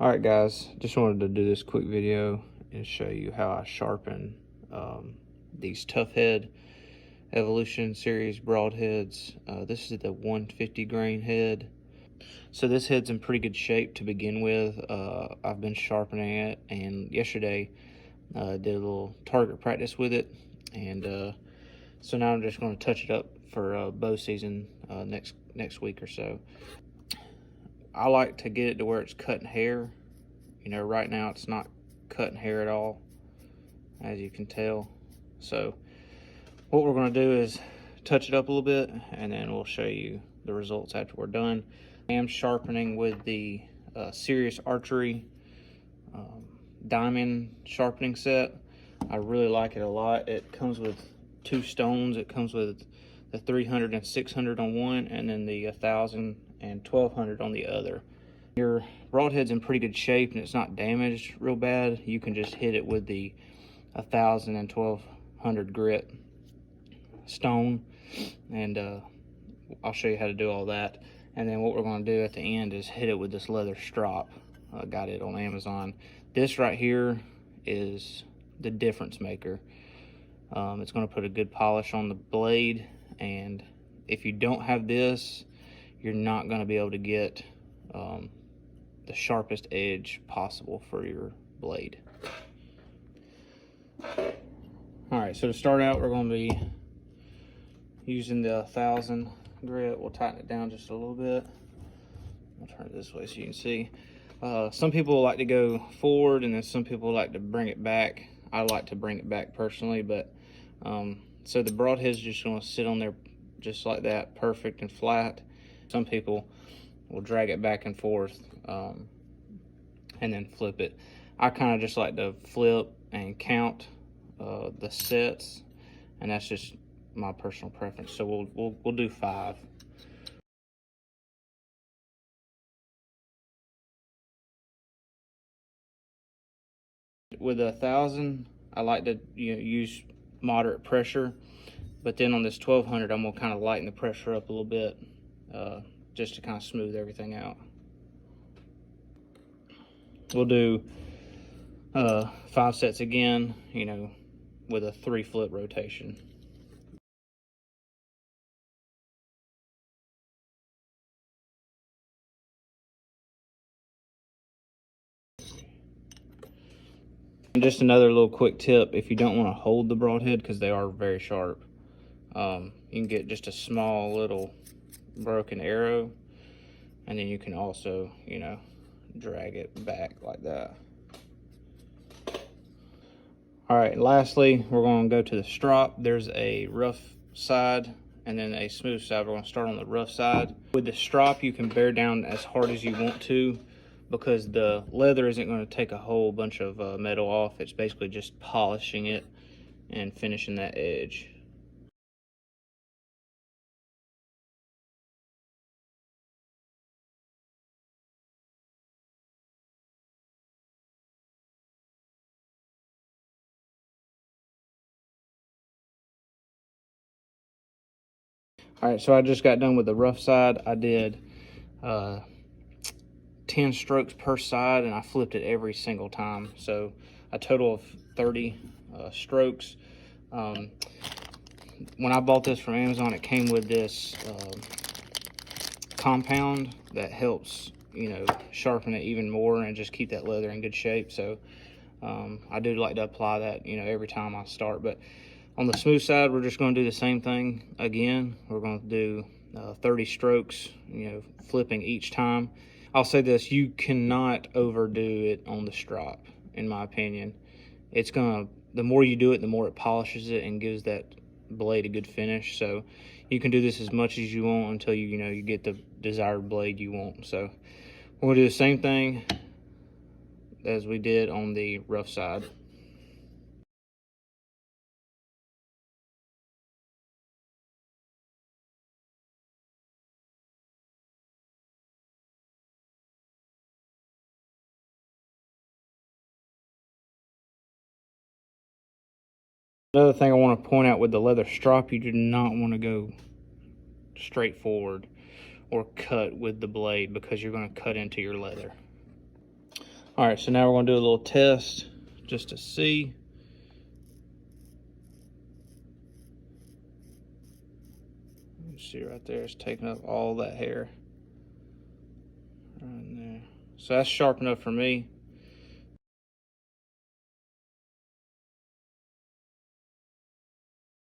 All right, guys, just wanted to do this quick video and show you how I sharpen these Tuffhead Evolution Series broadheads. This is the 150 grain head. So this head's in pretty good shape to begin with. I've been sharpening it, and yesterday did a little target practice with it, and so now I'm just going to touch it up for bow season next week or so. I like to get it to where it's cutting hair. You know, right now it's not cutting hair at all, as you can tell. So what we're going to do is touch it up a little bit, and then we'll show you the results after we're done. I am sharpening with the Serious Archery diamond sharpening set. I really like it a lot. It comes with two stones. It comes with the 300 and 600 on one, and then the 1000 and 1200 on the other. Your broadhead's in pretty good shape and it's not damaged real bad. You can just hit it with the 1000 and 1200 grit stone, and I'll show you how to do all that. And then what we're going to do at the end is hit it with this leather strop. Got it on Amazon. This right here is the difference maker. It's going to put a good polish on the blade, and if you don't have this, you're not going to be able to get the sharpest edge possible for your blade. All right, so to start out, we're going to be using the 1000 grit. We'll tighten it down just a little bit. I'll turn it this way so you can see. Some people like to go forward, and then some people like to bring it back. I like to bring it back personally, but so the broadhead's just going to sit on there just like that, perfect and flat. Some people will drag it back and forth and then flip it. I kind of just like to flip and count the sets, and that's just my personal preference. So we'll do 5. With 1000, I like to use moderate pressure, but then on this 1200, I'm gonna kind of lighten the pressure up a little bit, just to kind of smooth everything out. We'll do 5 sets again, with a 3 flip rotation. And just another little quick tip: if you don't want to hold the broadhead, because they are very sharp, you can get just a small little broken arrow, and then you can also, drag it back like that. All right, lastly, we're going to go to the strop. There's a rough side and then a smooth side. We're going to start on the rough side. With the strop, you can bear down as hard as you want to, because the leather isn't going to take a whole bunch of metal off. It's basically just polishing it and finishing that edge. All right, so I just got done with the rough side. I did 10 strokes per side, and I flipped it every single time. So a total of 30 strokes. When I bought this from Amazon, it came with this compound that helps, sharpen it even more and just keep that leather in good shape. So I do like to apply that, every time I start. But on the smooth side, we're just going to do the same thing again. We're going to do 30 strokes, flipping each time. I'll say this: you cannot overdo it on the strop, in my opinion. The more you do it, the more it polishes it and gives that blade a good finish. So you can do this as much as you want until you get the desired blade you want. So we're going to do the same thing as we did on the rough side. Another thing I want to point out with the leather strop: you do not want to go straight forward or cut with the blade, because you're going to cut into your leather. All right, so now we're going to do a little test just to see. You see right there, it's taking up all that hair right there. So that's sharp enough for me.